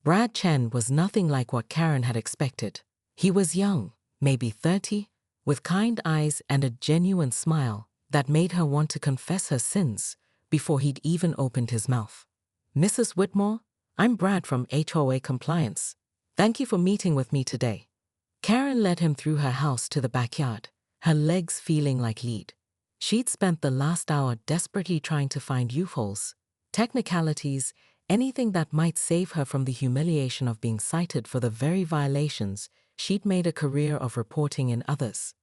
Brad Chen was nothing like what Karen had expected. He was young, maybe 30, with kind eyes and a genuine smile that made her want to confess her sins before he'd even opened his mouth. "Mrs. Whitmore, I'm Brad from HOA Compliance. Thank you for meeting with me today." Karen led him through her house to the backyard, her legs feeling like lead. She'd spent the last hour desperately trying to find loopholes, technicalities, anything that might save her from the humiliation of being cited for the very violations she'd made a career of reporting in others.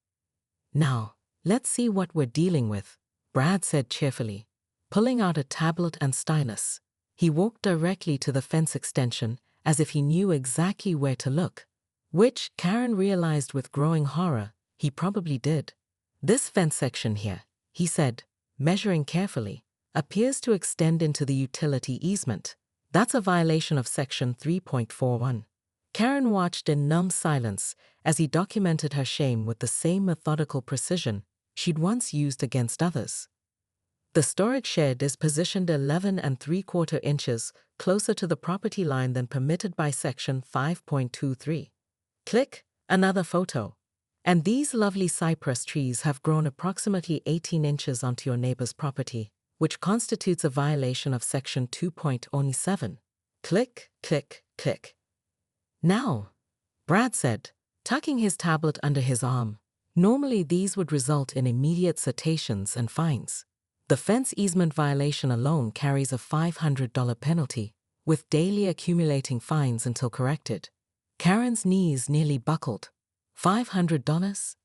"Now, let's see what we're dealing with," Brad said cheerfully, pulling out a tablet and stylus. He walked directly to the fence extension as if he knew exactly where to look, which Karen realized with growing horror he probably did. "This fence section here," he said, measuring carefully, "appears to extend into the utility easement. That's a violation of Section 3.41. Karen watched in numb silence as he documented her shame with the same methodical precision she'd once used against others. "The storage shed is positioned 11 3/4 inches closer to the property line than permitted by Section 5.23. Click, another photo. And these lovely cypress trees have grown approximately 18 inches onto your neighbor's property, which constitutes a violation of Section 2.07. Click, click, click." "Now," Brad said, tucking his tablet under his arm. Normally these would result in immediate citations and fines. The fence easement violation alone carries a $500 penalty, with daily accumulating fines until corrected. Karen's knees nearly buckled. $500?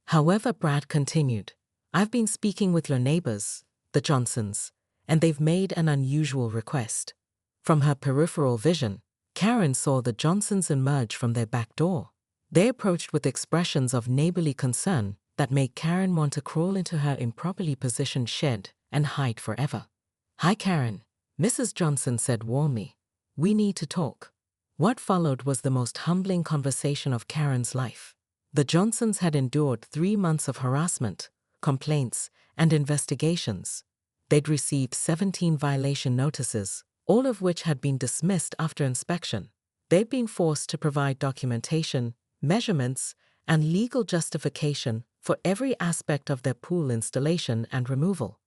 However, Brad continued, "I've been speaking with your neighbors, the Johnsons, and they've made an unusual request." From her peripheral vision, Karen saw the Johnsons emerge from their back door. They approached with expressions of neighborly concern that made Karen want to crawl into her improperly positioned shed and hide forever. "Hi, Karen," Mrs. Johnson said warmly. "We need to talk." What followed was the most humbling conversation of Karen's life. The Johnsons had endured 3 months of harassment, complaints, and investigations. They'd received 17 violation notices, all of which had been dismissed after inspection. They'd been forced to provide documentation, measurements, and legal justification for every aspect of their pool installation and removal.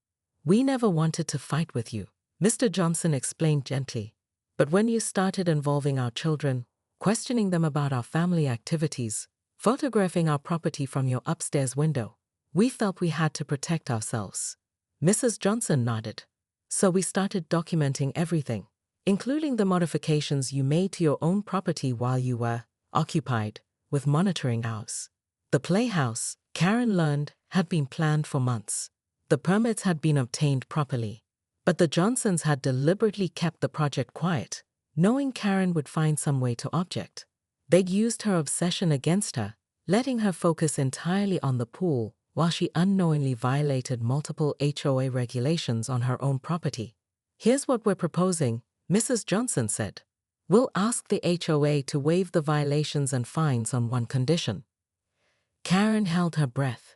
"We never wanted to fight with you," Mr. Johnson explained gently. "But when you started involving our children, questioning them about our family activities, photographing our property from your upstairs window, we felt we had to protect ourselves." Mrs. Johnson nodded. "So we started documenting everything, including the modifications you made to your own property while you were occupied with monitoring hours." The playhouse, Karen learned, had been planned for months. The permits had been obtained properly. But the Johnsons had deliberately kept the project quiet, knowing Karen would find some way to object. They'd used her obsession against her, letting her focus entirely on the pool while she unknowingly violated multiple HOA regulations on her own property. "Here's what we're proposing," Mrs. Johnson said. "We'll ask the HOA to waive the violations and fines on one condition." Karen held her breath.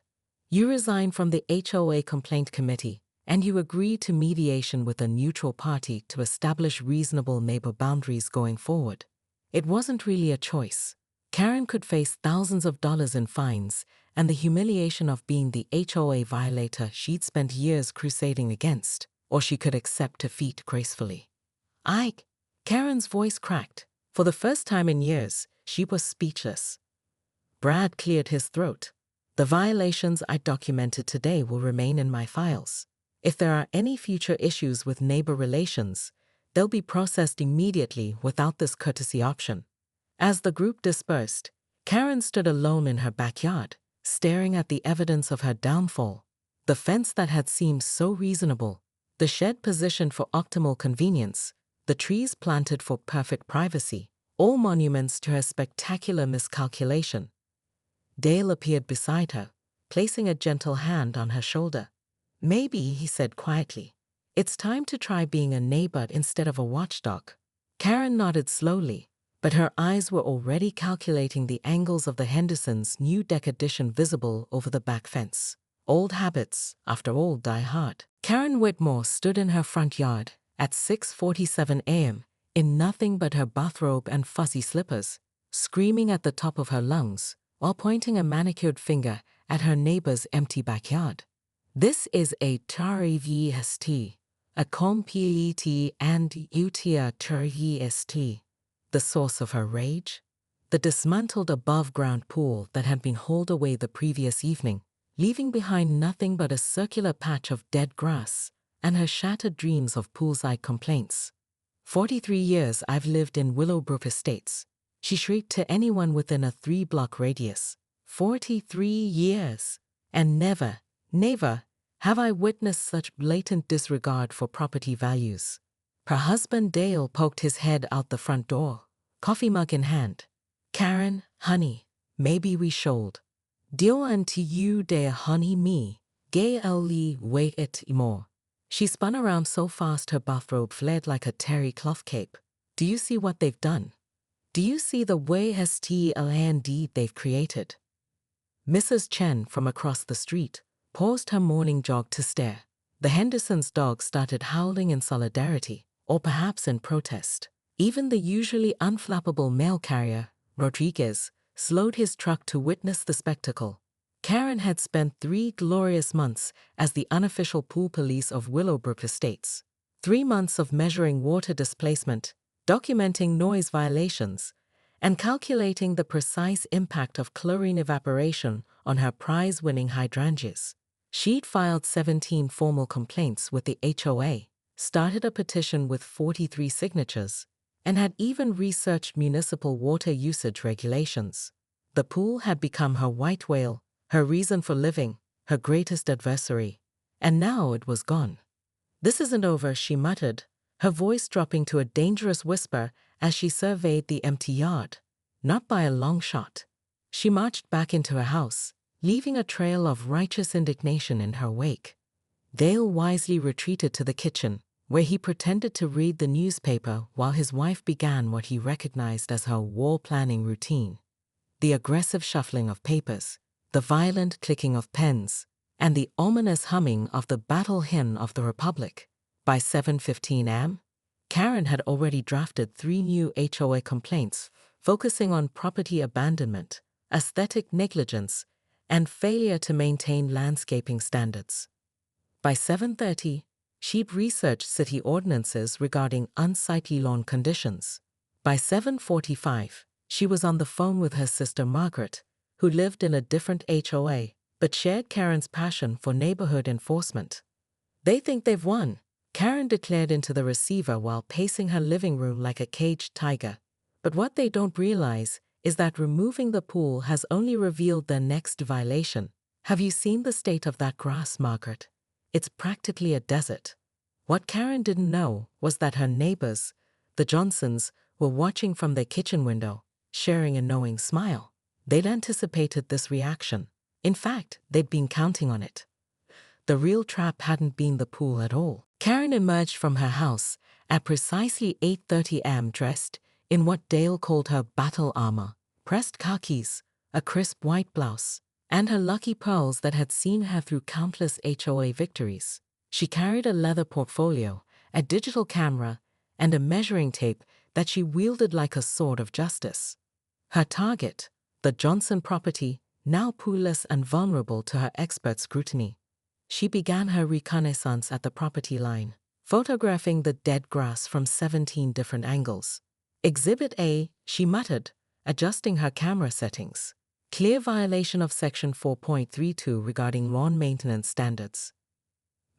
"You resign from the HOA complaint committee, and you agree to mediation with a neutral party to establish reasonable neighbor boundaries going forward." It wasn't really a choice. Karen could face thousands of dollars in fines and the humiliation of being the HOA violator she'd spent years crusading against, or she could accept defeat gracefully. "Ike," Karen's voice cracked. For the first time in years, she was speechless. Brad cleared his throat. "The violations I documented today will remain in my files. If there are any future issues with neighbor relations, they'll be processed immediately without this courtesy option." As the group dispersed, Karen stood alone in her backyard, staring at the evidence of her downfall. The fence that had seemed so reasonable, the shed positioned for optimal convenience, the trees planted for perfect privacy, all monuments to her spectacular miscalculation. Dale appeared beside her, placing a gentle hand on her shoulder. "Maybe," he said quietly, "it's time to try being a neighbor instead of a watchdog." Karen nodded slowly, but her eyes were already calculating the angles of the Hendersons' new deck addition visible over the back fence. Old habits, after all, die hard. Karen Whitmore stood in her front yard at 6:47 a.m., in nothing but her bathrobe and fuzzy slippers, screaming at the top of her lungs, while pointing a manicured finger at her neighbor's empty backyard. This is a terrorist, a complete and utia terrorist. The source of her rage? The dismantled above-ground pool that had been hauled away the previous evening, leaving behind nothing but a circular patch of dead grass and her shattered dreams of poolside complaints. 43 years I've lived in Willowbrook Estates, she shrieked to anyone within a 3-block radius. 43 years. And never have I witnessed such blatant disregard for property values. Her husband Dale poked his head out the front door, coffee mug in hand. Karen, honey, maybe we should. Deal unto you de honey me, gay Lee wait it more. She spun around so fast her bathrobe fled like a terry cloth cape. Do you see what they've done? Do you see the way STLAND they've created? Mrs. Chen from across the street paused her morning jog to stare. The Hendersons' dog started howling in solidarity, or perhaps in protest. Even the usually unflappable mail carrier, Rodriguez, slowed his truck to witness the spectacle. Karen had spent 3 glorious months as the unofficial pool police of Willowbrook Estates. 3 months of measuring water displacement, documenting noise violations, and calculating the precise impact of chlorine evaporation on her prize-winning hydrangeas. She'd filed 17 formal complaints with the HOA, started a petition with 43 signatures, and had even researched municipal water usage regulations. The pool had become her white whale, her reason for living, her greatest adversary. And now it was gone. This isn't over, she muttered, her voice dropping to a dangerous whisper as she surveyed the empty yard. Not by a long shot. She marched back into her house, leaving a trail of righteous indignation in her wake. Dale wisely retreated to the kitchen, where he pretended to read the newspaper while his wife began what he recognized as her war planning routine. The aggressive shuffling of papers, the violent clicking of pens, and the ominous humming of the battle hymn of the Republic. By 7:15 am, Karen had already drafted 3 new HOA complaints focusing on property abandonment, aesthetic negligence, and failure to maintain landscaping standards. By 7:30, she'd researched city ordinances regarding unsightly lawn conditions. By 7:45, she was on the phone with her sister Margaret, who lived in a different HOA, but shared Karen's passion for neighborhood enforcement. They think they've won, Karen declared into the receiver while pacing her living room like a caged tiger. But what they don't realize is that removing the pool has only revealed their next violation. Have you seen the state of that grass, Margaret? It's practically a desert. What Karen didn't know was that her neighbors, the Johnsons, were watching from their kitchen window, sharing a knowing smile. They'd anticipated this reaction. In fact, they'd been counting on it. The real trap hadn't been the pool at all. Karen emerged from her house at precisely 8:30 am dressed in what Dale called her battle armor, pressed khakis, a crisp white blouse, and her lucky pearls that had seen her through countless HOA victories. She carried a leather portfolio, a digital camera, and a measuring tape that she wielded like a sword of justice. Her target, the Johnson property, now poolless and vulnerable to her expert scrutiny. She began her reconnaissance at the property line, photographing the dead grass from 17 different angles. Exhibit A, she muttered, adjusting her camera settings. Clear violation of Section 4.32 regarding lawn maintenance standards.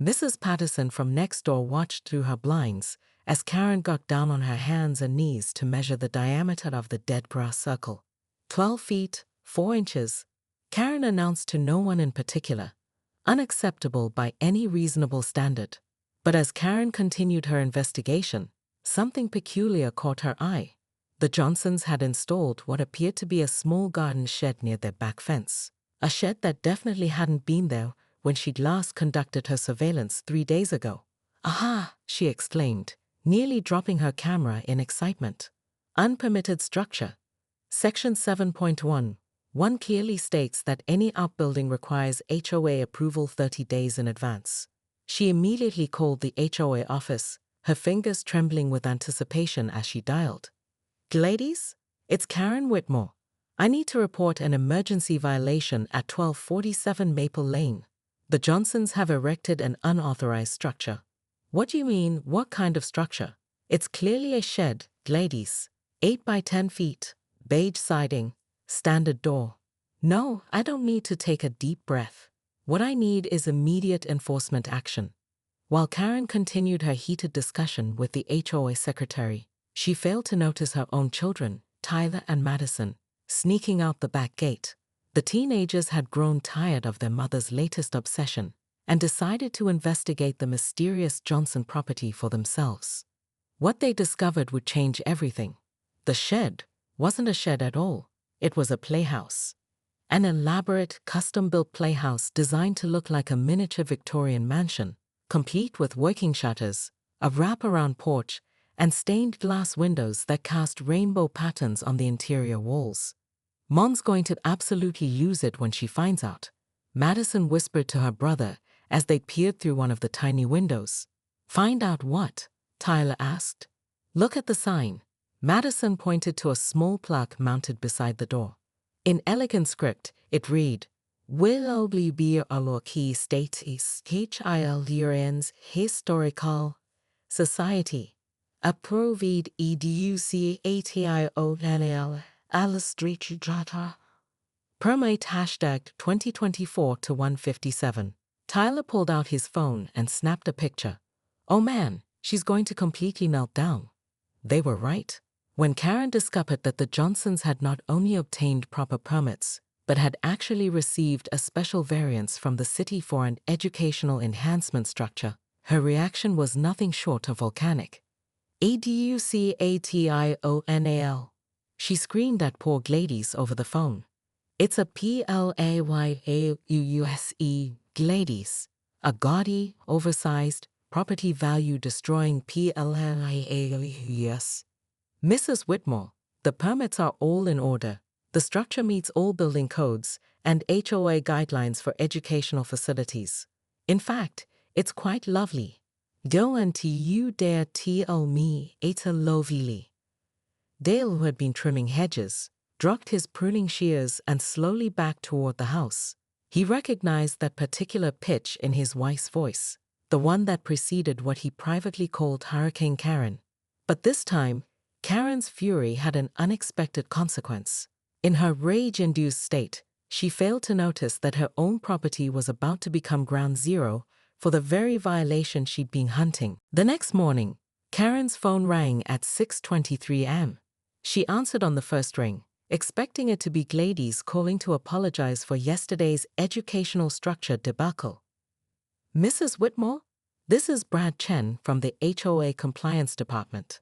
Mrs. Patterson from next door watched through her blinds as Karen got down on her hands and knees to measure the diameter of the dead grass circle. 12 feet, 4 inches. Karen announced to no one in particular. Unacceptable by any reasonable standard. But as Karen continued her investigation, something peculiar caught her eye. The Johnsons had installed what appeared to be a small garden shed near their back fence. A shed that definitely hadn't been there when she'd last conducted her surveillance 3 days ago. Aha, she exclaimed, nearly dropping her camera in excitement. Unpermitted structure. Section 7.1. 1 clearly states that any outbuilding requires HOA approval 30 days in advance. She immediately called the HOA office, her fingers trembling with anticipation as she dialed. "Ladies, it's Karen Whitmore. I need to report an emergency violation at 1247 Maple Lane. The Johnsons have erected an unauthorized structure." "What do you mean, what kind of structure?" "It's clearly a shed, ladies. 8 by 10 feet, beige siding, standard door." "No, I don't need to take a deep breath. What I need is immediate enforcement action." While Karen continued her heated discussion with the HOA secretary, she failed to notice her own children, Tyler and Madison, sneaking out the back gate. The teenagers had grown tired of their mother's latest obsession and decided to investigate the mysterious Johnson property for themselves. What they discovered would change everything. The shed wasn't a shed at all. It was a playhouse. An elaborate, custom-built playhouse designed to look like a miniature Victorian mansion, complete with working shutters, a wraparound porch, and stained glass windows that cast rainbow patterns on the interior walls. "Mom's going to absolutely lose it when she finds out," Madison whispered to her brother as they peered through one of the tiny windows. "Find out what?" Tyler asked. "Look at the sign." Madison pointed to a small plaque mounted beside the door. In elegant script, it read, "Will be a loki state is HILURN's Historical Society. Approved EDUCATIONL Alistrich Jata. Permit hashtag 2024-157. Tyler pulled out his phone and snapped a picture. "Oh man, she's going to completely melt down." They were right. When Karen discovered that the Johnsons had not only obtained proper permits, but had actually received a special variance from the city for an educational enhancement structure, her reaction was nothing short of volcanic. "ADUCATIONAL. She screamed at poor Gladys over the phone. "It's a PLAYAUUSE, Gladys. A gaudy, oversized, property value destroying PLAYAUS. Mrs. Whitmore, the permits are all in order. The structure meets all building codes and HOA guidelines for educational facilities. In fact, it's quite lovely. Go until you dare tell me it's a lovely." Dale, who had been trimming hedges, dropped his pruning shears and slowly backed toward the house. He recognized that particular pitch in his wife's voice, the one that preceded what he privately called Hurricane Karen. But this time, Karen's fury had an unexpected consequence. In her rage-induced state, she failed to notice that her own property was about to become ground zero for the very violation she'd been hunting. The next morning, Karen's phone rang at 6:23 a.m. She answered on the first ring, expecting it to be Gladys calling to apologize for yesterday's educational structure debacle. "Mrs. Whitmore, this is Brad Chen from the HOA Compliance Department."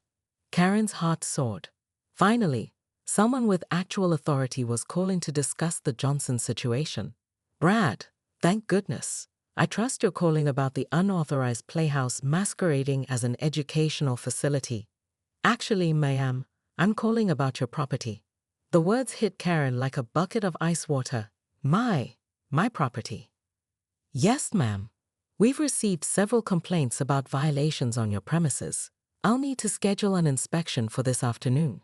Karen's heart soared. Finally, someone with actual authority was calling to discuss the Johnson situation. "Brad, thank goodness. I trust you're calling about the unauthorized playhouse masquerading as an educational facility." "Actually, ma'am, I'm calling about your property." The words hit Karen like a bucket of ice water. My property." "Yes, ma'am. We've received several complaints about violations on your premises. I'll need to schedule an inspection for this afternoon."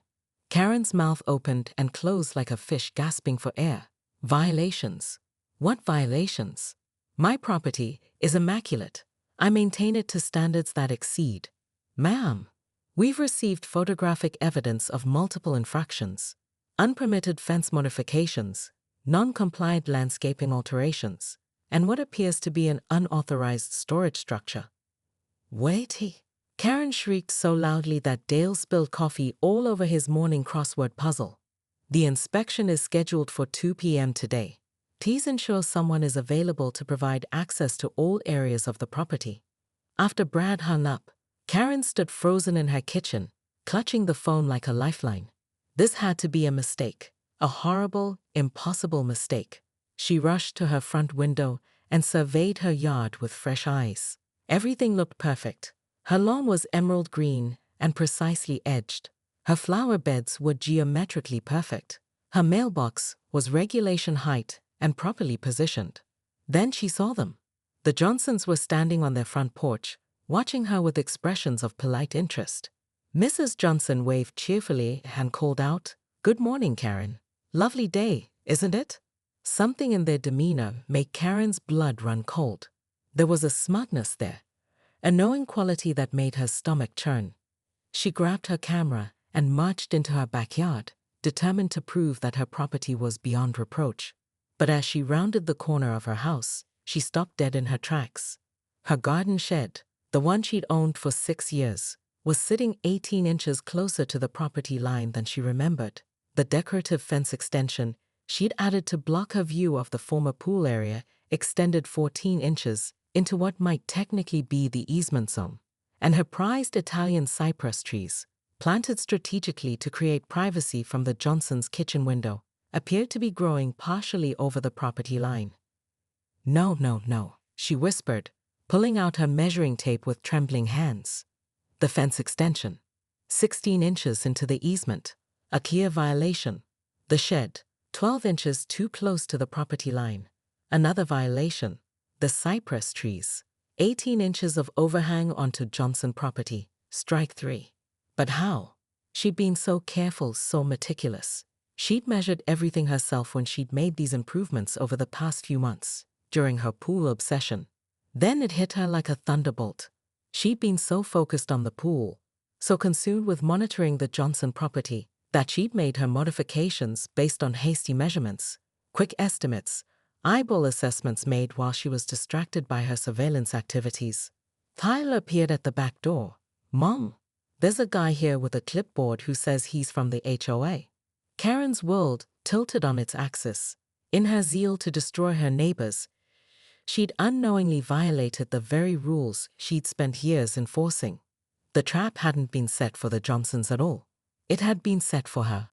Karen's mouth opened and closed like a fish gasping for air. "Violations? What violations? My property is immaculate. I maintain it to standards that exceed." "Ma'am, we've received photographic evidence of multiple infractions, unpermitted fence modifications, non-compliant landscaping alterations, and what appears to be an unauthorized storage structure." "Waity!" Karen shrieked so loudly that Dale spilled coffee all over his morning crossword puzzle. "The inspection is scheduled for 2 p.m. today. Please ensure someone is available to provide access to all areas of the property." After Brad hung up, Karen stood frozen in her kitchen, clutching the phone like a lifeline. This had to be a mistake, a horrible, impossible mistake. She rushed to her front window and surveyed her yard with fresh eyes. Everything looked perfect. Her lawn was emerald green and precisely edged. Her flower beds were geometrically perfect. Her mailbox was regulation height and properly positioned. Then she saw them. The Johnsons were standing on their front porch, watching her with expressions of polite interest. Mrs. Johnson waved cheerfully and called out, "Good morning, Karen. Lovely day, isn't it?" Something in their demeanor made Karen's blood run cold. There was a smugness there, a knowing quality that made her stomach churn. She grabbed her camera and marched into her backyard, determined to prove that her property was beyond reproach. But as she rounded the corner of her house, she stopped dead in her tracks. Her garden shed, the one she'd owned for 6 years, was sitting 18 inches closer to the property line than she remembered. The decorative fence extension she'd added to block her view of the former pool area extended 14 inches into what might technically be the easement zone, and her prized Italian cypress trees, planted strategically to create privacy from the Johnsons' kitchen window, appeared to be growing partially over the property line. "No, no, no," she whispered, pulling out her measuring tape with trembling hands. The fence extension, 16 inches into the easement, a clear violation. The shed, 12 inches too close to the property line, another violation. The cypress trees, 18 inches of overhang onto Johnson property, strike 3. But how? She'd been so careful, so meticulous. She'd measured everything herself when she'd made these improvements over the past few months, during her pool obsession. Then it hit her like a thunderbolt. She'd been so focused on the pool, so consumed with monitoring the Johnson property, that she'd made her modifications based on hasty measurements, quick estimates, eyeball assessments made while she was distracted by her surveillance activities. Tyler appeared at the back door. "Mom, there's a guy here with a clipboard who says he's from the HOA. Karen's world tilted on its axis. In her zeal to destroy her neighbors, she'd unknowingly violated the very rules she'd spent years enforcing. The trap hadn't been set for the Johnsons at all. It had been set for her.